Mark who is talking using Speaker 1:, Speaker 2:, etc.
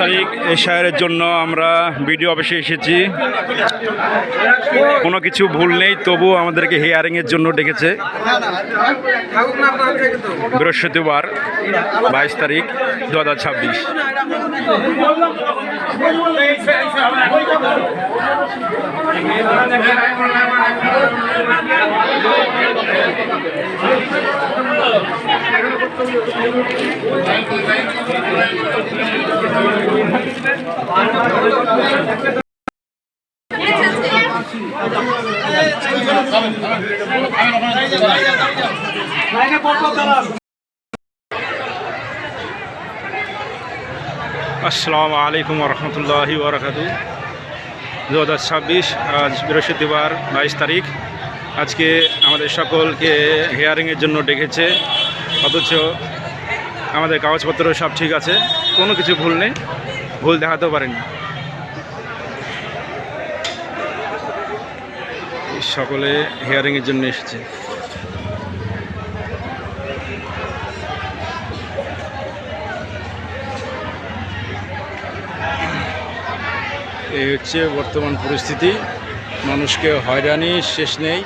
Speaker 1: তারিখ এশায়ারের জন্য আমরা বিডিও অফিসে এসেছি। কোনো কিছু ভুল নেই, তবু আমাদেরকে হিয়ারিংয়ের জন্য ডেকেছে। বৃহস্পতিবার 22 তারিখ 2026। আসসালামু আলাইকুম রহমতুল্লাহি ওয়াবারাকাতুহু। 2026 আজ বৃহস্পতিবার 22 তারিখ। আজকে আমাদের সকলকে হিয়ারিংয়ের জন্য ডেকেছে, অথচ আমাদের কাগজপত্র সব ঠিক আছে, কোনো কিছু ভুল নেই, ভুল দেখাতেও পারেনি। সকলে হিয়ারিংয়ের জন্য এসেছে। এই হচ্ছে বর্তমান পরিস্থিতি। মানুষকে হয়রানি শেষ নেই।